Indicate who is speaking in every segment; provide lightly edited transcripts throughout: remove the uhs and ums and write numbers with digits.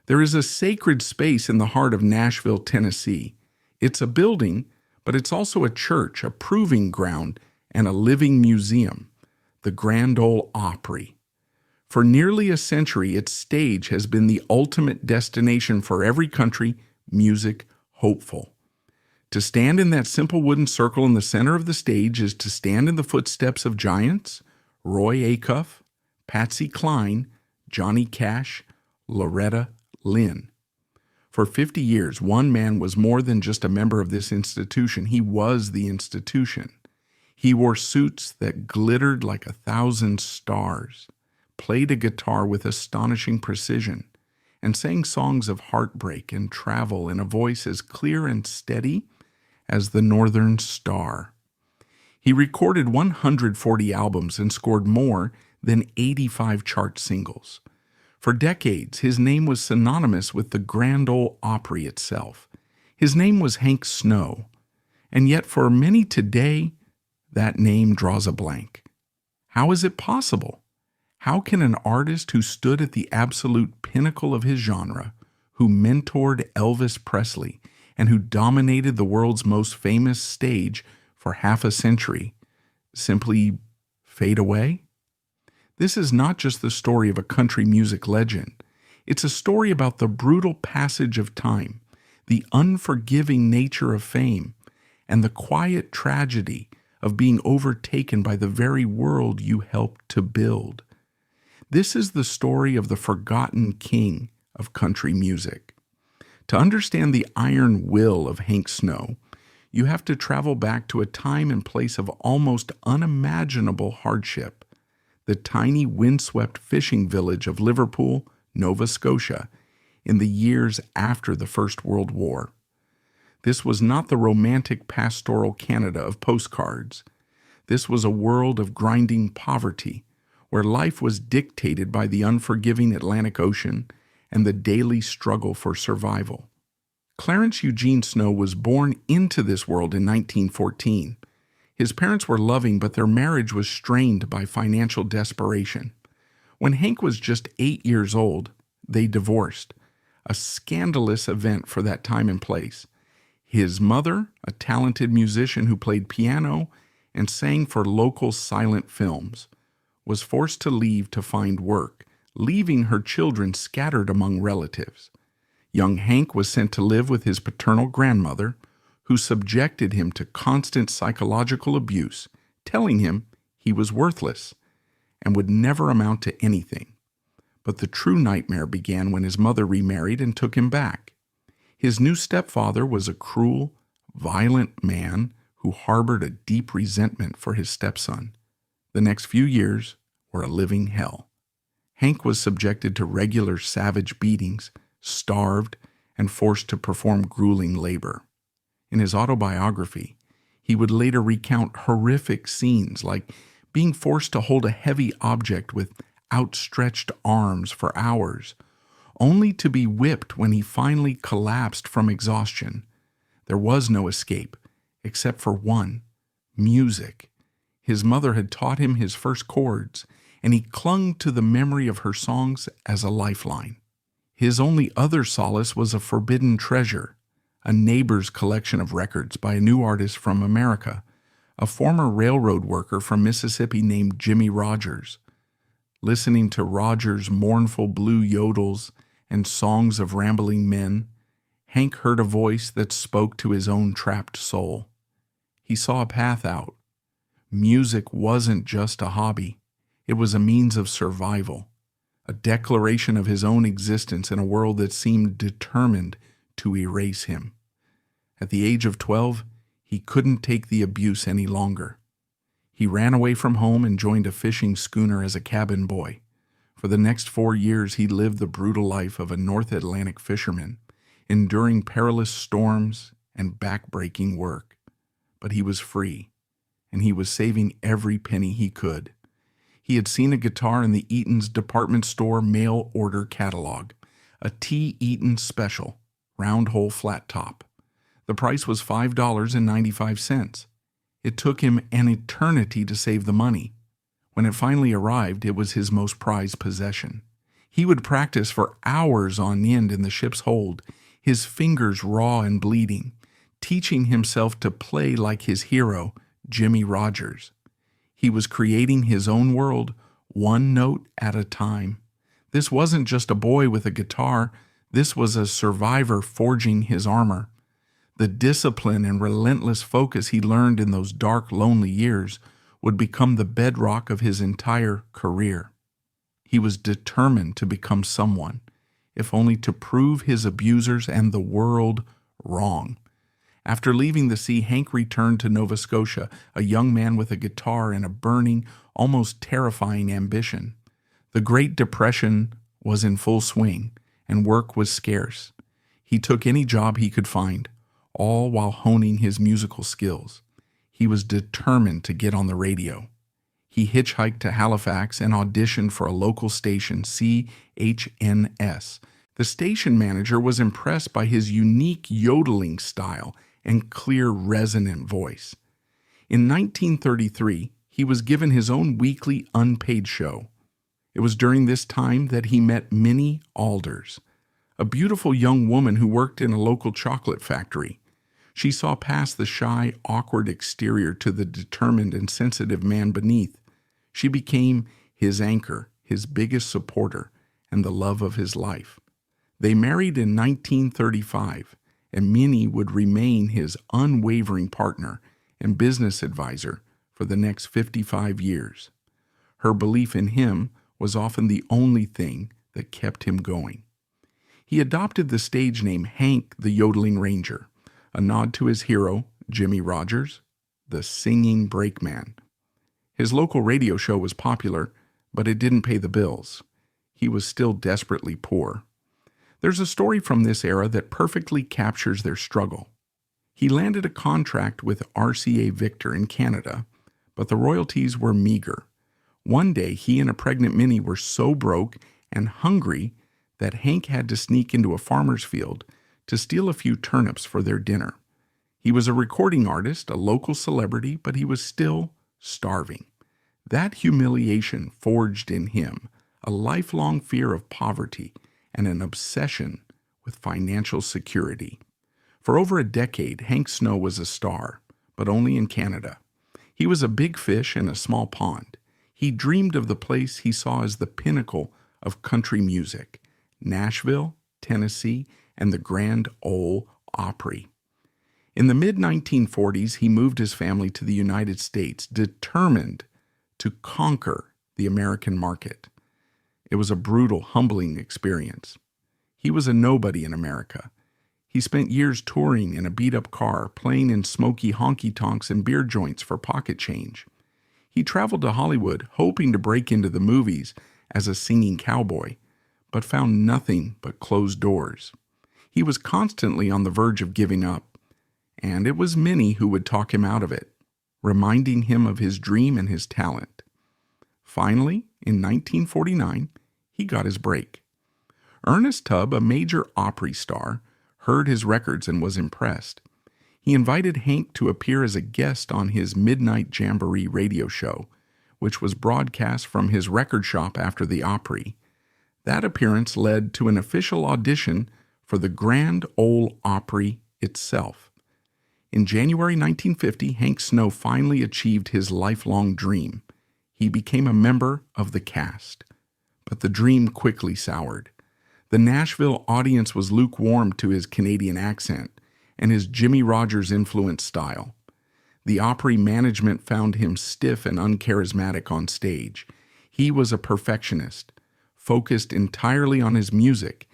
Speaker 1: There is a sacred space in the heart of Nashville, Tennessee. It's a building, but it's also a church, a proving ground, and a living museum, the Grand Ole Opry. For nearly a century, its stage has been the ultimate destination for every country music hopeful. To stand in that simple wooden circle in the center of the stage is to stand in the footsteps of giants, Roy Acuff, Patsy Cline, Johnny Cash, Loretta Lynn. For 50 years, one man was more than just a member of this institution. He was the institution. He wore suits that glittered like 1,000 stars, played a guitar with astonishing precision, and sang songs of heartbreak and travel in a voice as clear and steady as the Northern Star. He recorded 140 albums and scored more than 85 chart singles. For decades, his name was synonymous with the Grand Ole Opry itself. His name was Hank Snow, and yet for many today, that name draws a blank. How is it possible? How can an artist who stood at the absolute pinnacle of his genre, who mentored Elvis Presley, and who dominated the world's most famous stage for half a century, simply fade away? This is not just the story of a country music legend. It's a story about the brutal passage of time, the unforgiving nature of fame, and the quiet tragedy of being overtaken by the very world you helped to build. This is the story of the forgotten king of country music. To understand the iron will of Hank Snow, you have to travel back to a time and place of almost unimaginable hardship, the tiny windswept fishing village of Liverpool, Nova Scotia, in the years after the First World War. This was not the romantic pastoral Canada of postcards. This was a world of grinding poverty, where life was dictated by the unforgiving Atlantic Ocean and the daily struggle for survival. Clarence Eugene Snow was born into this world in 1914. His parents were loving, but their marriage was strained by financial desperation. When Hank was just 8 years old, they divorced, a scandalous event for that time and place. His mother, a talented musician who played piano and sang for local silent films, was forced to leave to find work, leaving her children scattered among relatives. Young Hank was sent to live with his paternal grandmother, who subjected him to constant psychological abuse, telling him he was worthless and would never amount to anything. But the true nightmare began when his mother remarried and took him back. His new stepfather was a cruel, violent man who harbored a deep resentment for his stepson. The next few years were a living hell. Hank was subjected to regular savage beatings, starved, and forced to perform grueling labor. In his autobiography, he would later recount horrific scenes like being forced to hold a heavy object with outstretched arms for hours, only to be whipped when he finally collapsed from exhaustion. There was no escape, except for one: music. His mother had taught him his first chords, and he clung to the memory of her songs as a lifeline. His only other solace was a forbidden treasure, a neighbor's collection of records by a new artist from America, a former railroad worker from Mississippi named Jimmy Rogers. Listening to Rogers' mournful blue yodels and songs of rambling men, Hank heard a voice that spoke to his own trapped soul. He saw a path out. Music wasn't just a hobby. It was a means of survival, a declaration of his own existence in a world that seemed determined to erase him. At the age of 12, he couldn't take the abuse any longer. He ran away from home and joined a fishing schooner as a cabin boy. For the next 4 years, he lived the brutal life of a North Atlantic fisherman, enduring perilous storms and back-breaking work. But he was free, and he was saving every penny he could. He had seen a guitar in the Eaton's department store mail order catalog, a T. Eaton Special, round hole flat top. The price was $5.95. It took him an eternity to save the money. When it finally arrived, it was his most prized possession. He would practice for hours on end in the ship's hold, his fingers raw and bleeding, teaching himself to play like his hero, Jimmie Rodgers. He was creating his own world, one note at a time. This wasn't just a boy with a guitar. This was a survivor forging his armor. The discipline and relentless focus he learned in those dark, lonely years would become the bedrock of his entire career. He was determined to become someone, if only to prove his abusers and the world wrong. After leaving the sea, Hank returned to Nova Scotia, a young man with a guitar and a burning, almost terrifying ambition. The Great Depression was in full swing, and work was scarce. He took any job he could find, all while honing his musical skills. He was determined to get on the radio. He hitchhiked to Halifax and auditioned for a local station, CHNS. The station manager was impressed by his unique yodeling style and clear, resonant voice. In 1933, he was given his own weekly unpaid show. It was during this time that he met Minnie Alders, a beautiful young woman who worked in a local chocolate factory. She saw past the shy, awkward exterior to the determined and sensitive man beneath. She became his anchor, his biggest supporter, and the love of his life. They married in 1935, and Minnie would remain his unwavering partner and business advisor for the next 55 years. Her belief in him was often the only thing that kept him going. He adopted the stage name Hank the Yodeling Ranger, a nod to his hero, Jimmie Rodgers, the singing brakeman. His local radio show was popular, but it didn't pay the bills. He was still desperately poor. There's a story from this era that perfectly captures their struggle. He landed a contract with RCA Victor in Canada, but the royalties were meager. One day, he and a pregnant Minnie were so broke and hungry that Hank had to sneak into a farmer's field to steal a few turnips for their dinner. He was a recording artist, a local celebrity, but he was still starving. That humiliation forged in him a lifelong fear of poverty and an obsession with financial security. For over a decade, Hank Snow was a star, but only in Canada. He was a big fish in a small pond. He dreamed of the place he saw as the pinnacle of country music, Nashville, Tennessee, and the Grand Ole Opry. In the mid-1940s, he moved his family to the United States, determined to conquer the American market. It was a brutal, humbling experience. He was a nobody in America. He spent years touring in a beat-up car, playing in smoky honky-tonks and beer joints for pocket change. He traveled to Hollywood, hoping to break into the movies as a singing cowboy, but found nothing but closed doors. He was constantly on the verge of giving up, and it was Minnie who would talk him out of it, reminding him of his dream and his talent. Finally, in 1949, he got his break. Ernest Tubb, a major Opry star, heard his records and was impressed. He invited Hank to appear as a guest on his Midnight Jamboree radio show, which was broadcast from his record shop after the Opry. That appearance led to an official audition for the Grand Ole Opry itself. In January 1950, Hank Snow finally achieved his lifelong dream. He became a member of the cast. But the dream quickly soured. The Nashville audience was lukewarm to his Canadian accent and his Jimmie Rodgers-influenced style. The Opry management found him stiff and uncharismatic on stage. He was a perfectionist, focused entirely on his music,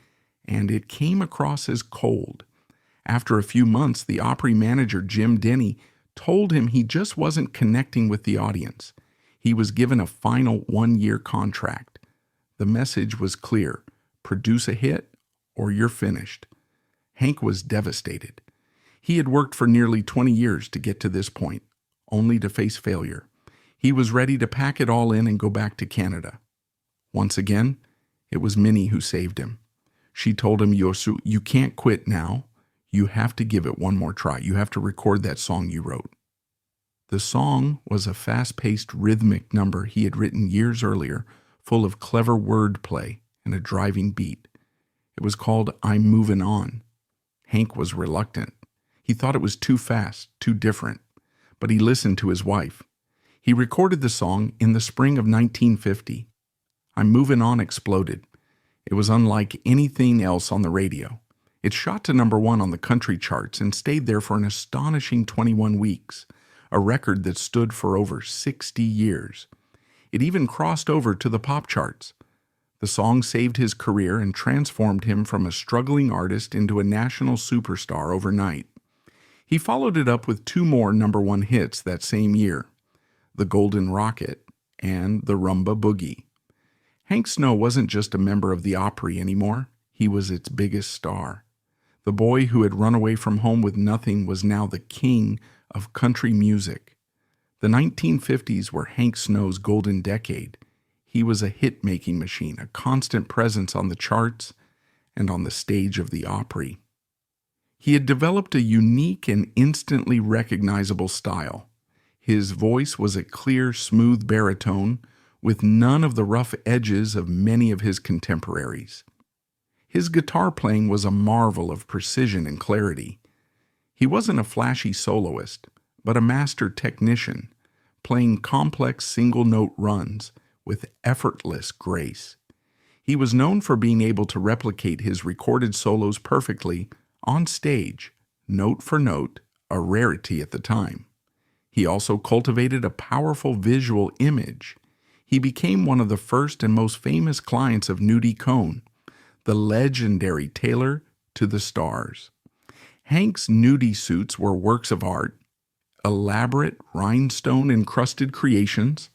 Speaker 1: and it came across as cold. After a few months, the Opry manager, Jim Denny, told him he just wasn't connecting with the audience. He was given a final one-year contract. The message was clear: produce a hit or you're finished. Hank was devastated. He had worked for nearly 20 years to get to this point, only to face failure. He was ready to pack it all in and go back to Canada. Once again, it was Minnie who saved him. She told him, "Yosu, you can't quit now. You have to give it one more try. You have to record that song you wrote." The song was a fast-paced rhythmic number he had written years earlier, full of clever wordplay and a driving beat. It was called I'm Movin' On. Hank was reluctant. He thought it was too fast, too different, but he listened to his wife. He recorded the song in the spring of 1950. I'm Movin' On exploded. It was unlike anything else on the radio. It shot to #1 on the country charts and stayed there for an astonishing 21 weeks, a record that stood for over 60 years. It even crossed over to the pop charts. The song saved his career and transformed him from a struggling artist into a national superstar overnight. He followed it up with 2 more #1 hits that same year, The Golden Rocket and The Rumba Boogie. Hank Snow wasn't just a member of the Opry anymore. He was its biggest star. The boy who had run away from home with nothing was now the king of country music. The 1950s were Hank Snow's golden decade. He was a hit-making machine, a constant presence on the charts and on the stage of the Opry. He had developed a unique and instantly recognizable style. His voice was a clear, smooth baritone with none of the rough edges of many of his contemporaries. His guitar playing was a marvel of precision and clarity. He wasn't a flashy soloist, but a master technician, playing complex single-note runs with effortless grace. He was known for being able to replicate his recorded solos perfectly on stage, note for note, a rarity at the time. He also cultivated a powerful visual image. He became one of the first and most famous clients of Nudie Cohn, the legendary tailor to the stars. Hank's nudie suits were works of art, elaborate rhinestone-encrusted creations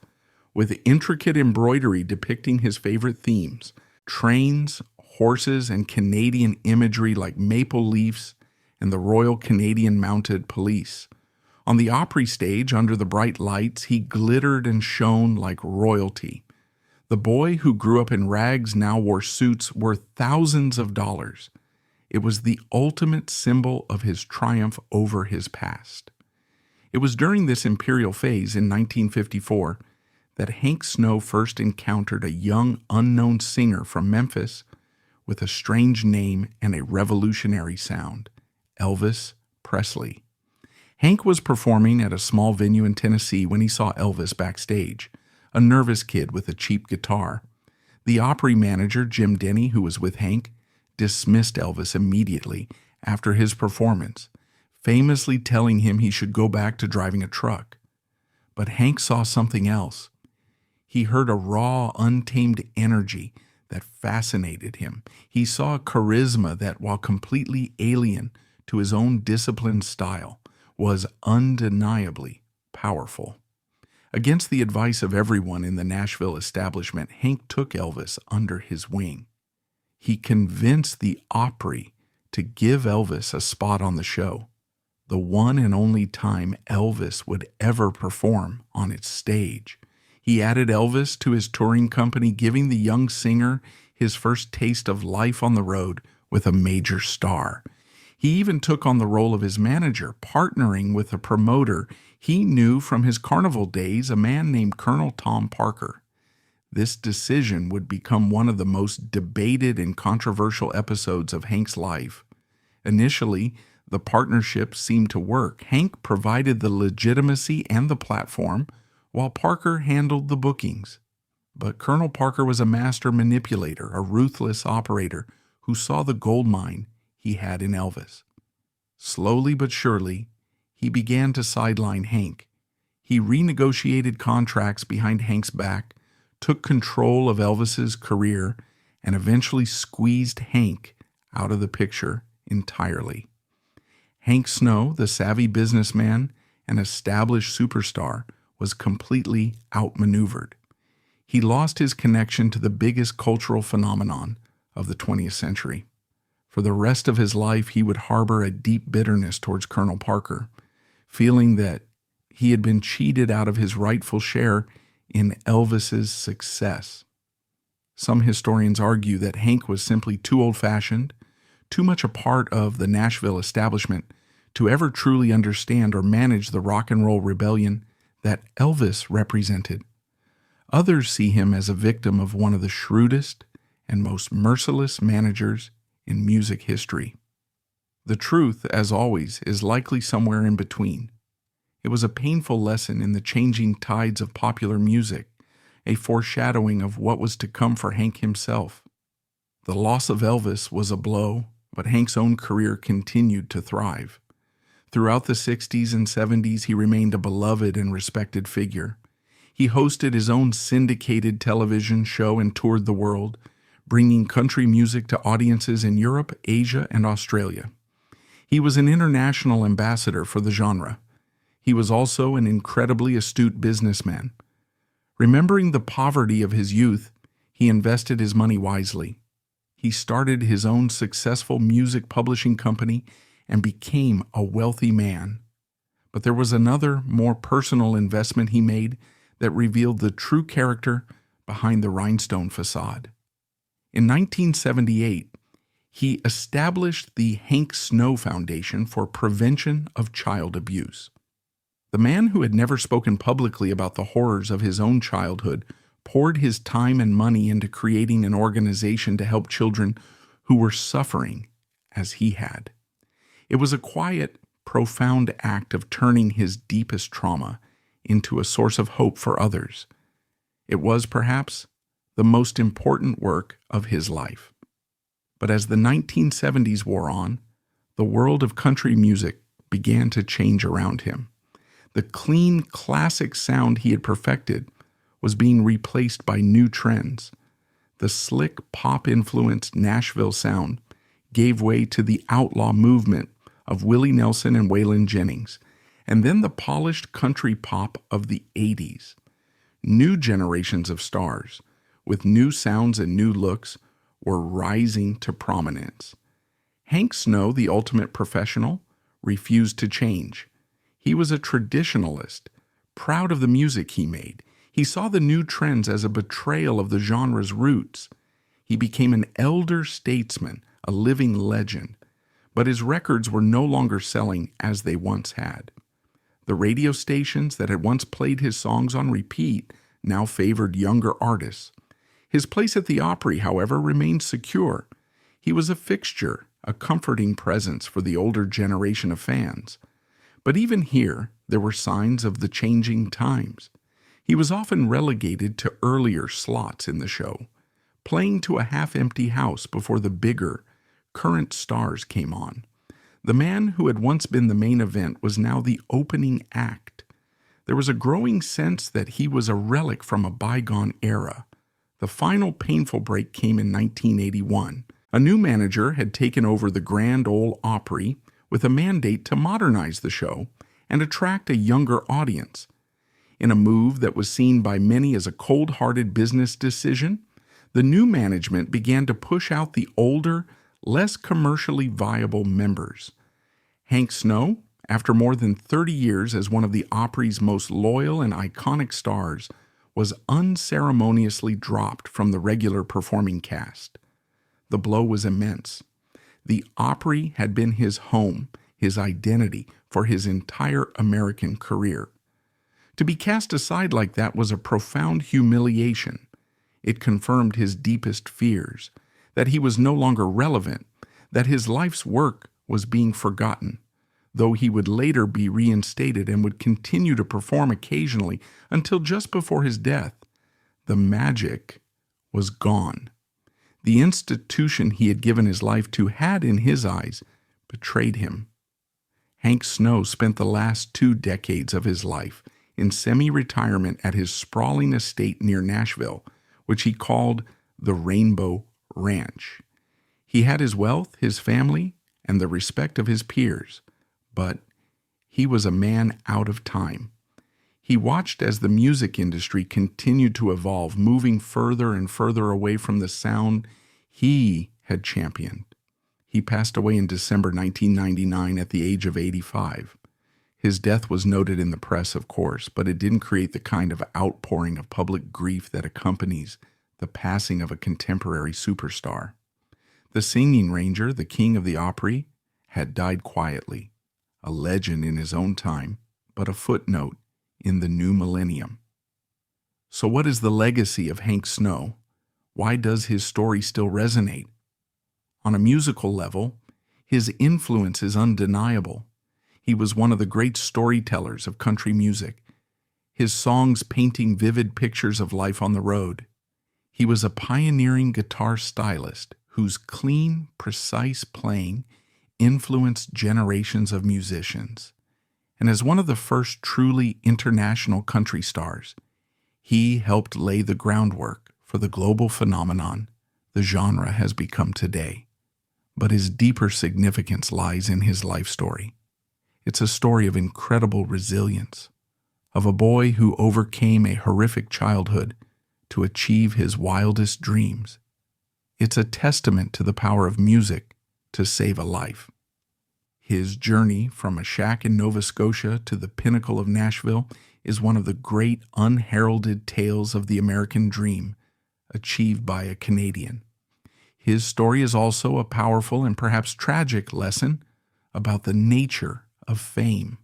Speaker 1: with intricate embroidery depicting his favorite themes, trains, horses, and Canadian imagery like maple leaves and the Royal Canadian Mounted Police. On the Opry stage, under the bright lights, he glittered and shone like royalty. The boy who grew up in rags now wore suits worth thousands of dollars. It was the ultimate symbol of his triumph over his past. It was during this imperial phase in 1954 that Hank Snow first encountered a young unknown singer from Memphis with a strange name and a revolutionary sound, Elvis Presley. Hank was performing at a small venue in Tennessee when he saw Elvis backstage, a nervous kid with a cheap guitar. The Opry manager, Jim Denny, who was with Hank, dismissed Elvis immediately after his performance, famously telling him he should go back to driving a truck. But Hank saw something else. He heard a raw, untamed energy that fascinated him. He saw a charisma that, while completely alien to his own disciplined style, was undeniably powerful. Against the advice of everyone in the Nashville establishment, Hank took Elvis under his wing. He convinced the Opry to give Elvis a spot on the show, the one and only time Elvis would ever perform on its stage. He added Elvis to his touring company, giving the young singer his first taste of life on the road with a major star. He even took on the role of his manager, partnering with a promoter he knew from his carnival days, a man named Colonel Tom Parker. This decision would become one of the most debated and controversial episodes of Hank's life. Initially, the partnership seemed to work. Hank provided the legitimacy and the platform, while Parker handled the bookings. But Colonel Parker was a master manipulator, a ruthless operator who saw the gold mine he had in Elvis. Slowly but surely, he began to sideline Hank. He renegotiated contracts behind Hank's back, took control of Elvis's career, and eventually squeezed Hank out of the picture entirely. Hank Snow, the savvy businessman and established superstar, was completely outmaneuvered. He lost his connection to the biggest cultural phenomenon of the 20th century. For the rest of his life, he would harbor a deep bitterness towards Colonel Parker, feeling that he had been cheated out of his rightful share in Elvis's success. Some historians argue that Hank was simply too old-fashioned, too much a part of the Nashville establishment to ever truly understand or manage the rock and roll rebellion that Elvis represented. Others see him as a victim of one of the shrewdest and most merciless managers in music history. The truth, as always, is likely somewhere in between. It was a painful lesson in the changing tides of popular music, a foreshadowing of what was to come for Hank himself. The loss of Elvis was a blow, but Hank's own career continued to thrive. Throughout the 60s and 70s, he remained a beloved and respected figure. He hosted his own syndicated television show and toured the world, bringing country music to audiences in Europe, Asia, and Australia. He was an international ambassador for the genre. He was also an incredibly astute businessman. Remembering the poverty of his youth, he invested his money wisely. He started his own successful music publishing company and became a wealthy man. But there was another, more personal investment he made that revealed the true character behind the rhinestone facade. In 1978, he established the Hank Snow Foundation for Prevention of Child Abuse. The man who had never spoken publicly about the horrors of his own childhood poured his time and money into creating an organization to help children who were suffering as he had. It was a quiet, profound act of turning his deepest trauma into a source of hope for others. It was, perhaps, the most important work of his life. But as the 1970s wore on, the world of country music began to change around him. The clean, classic sound he had perfected was being replaced by new trends. The slick, pop-influenced Nashville sound gave way to the outlaw movement of Willie Nelson and Waylon Jennings, and then the polished country pop of the 80s. New generations of stars, with new sounds and new looks, were rising to prominence. Hank Snow, the ultimate professional, refused to change. He was a traditionalist, proud of the music he made. He saw the new trends as a betrayal of the genre's roots. He became an elder statesman, a living legend, but his records were no longer selling as they once had. The radio stations that had once played his songs on repeat now favored younger artists. His place at the Opry, however, remained secure. He was a fixture, a comforting presence for the older generation of fans. But even here, there were signs of the changing times. He was often relegated to earlier slots in the show, playing to a half-empty house before the bigger, current stars came on. The man who had once been the main event was now the opening act. There was a growing sense that he was a relic from a bygone era. The final painful break came in 1981. A new manager had taken over the Grand Ole Opry with a mandate to modernize the show and attract a younger audience. In a move that was seen by many as a cold-hearted business decision, the new management began to push out the older, less commercially viable members. Hank Snow, after more than 30 years as one of the Opry's most loyal and iconic stars, was unceremoniously dropped from the regular performing cast. The blow was immense. The Opry had been his home, his identity, for his entire American career. To be cast aside like that was a profound humiliation. It confirmed his deepest fears, that he was no longer relevant, that his life's work was being forgotten, though he would later be reinstated and would continue to perform occasionally until just before his death. The magic was gone. The institution he had given his life to had, in his eyes, betrayed him. Hank Snow spent the last 2 decades of his life in semi-retirement at his sprawling estate near Nashville, which he called the Rainbow Ranch. He had his wealth, his family, and the respect of his peers, but he was a man out of time. He watched as the music industry continued to evolve, moving further and further away from the sound he had championed. He passed away in December 1999 at the age of 85. His death was noted in the press, of course, but it didn't create the kind of outpouring of public grief that accompanies the passing of a contemporary superstar. The singing ranger, the king of the Opry, had died quietly, a legend in his own time, but a footnote in the new millennium. So what is the legacy of Hank Snow? Why does his story still resonate? On a musical level, his influence is undeniable. He was one of the great storytellers of country music, his songs painting vivid pictures of life on the road. He was a pioneering guitar stylist whose clean, precise playing influenced generations of musicians. And as one of the first truly international country stars, he helped lay the groundwork for the global phenomenon the genre has become today. But his deeper significance lies in his life story. It's a story of incredible resilience, of a boy who overcame a horrific childhood to achieve his wildest dreams. It's a testament to the power of music to save a life. His journey from a shack in Nova Scotia to the pinnacle of Nashville is one of the great unheralded tales of the American dream achieved by a Canadian. His story is also a powerful and perhaps tragic lesson about the nature of fame.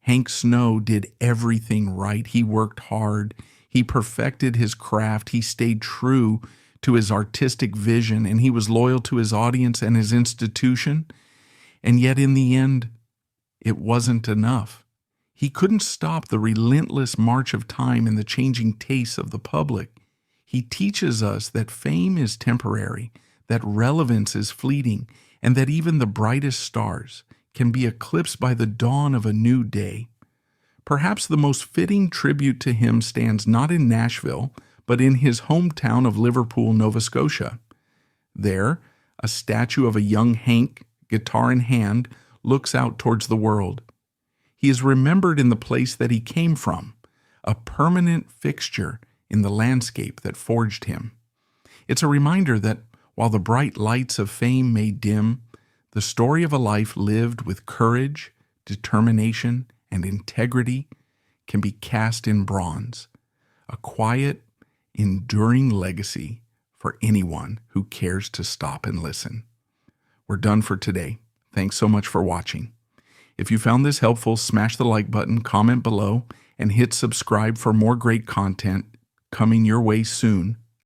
Speaker 1: Hank Snow did everything right. He worked hard. He perfected his craft. He stayed true to his artistic vision, and he was loyal to his audience and his institution. And yet in the end, it wasn't enough. He couldn't stop the relentless march of time and the changing tastes of the public. He teaches us that fame is temporary, that relevance is fleeting, and that even the brightest stars can be eclipsed by the dawn of a new day. Perhaps the most fitting tribute to him stands not in Nashville, but in his hometown of Liverpool, Nova Scotia. There, a statue of a young Hank, guitar in hand, looks out towards the world. He is remembered in the place that he came from, a permanent fixture in the landscape that forged him. It's a reminder that while the bright lights of fame may dim, the story of a life lived with courage, determination, and integrity can be cast in bronze, a quiet, enduring legacy for anyone who cares to stop and listen. We're done for today. Thanks so much for watching. If you found this helpful, smash the like button, comment below, and hit subscribe for more great content coming your way soon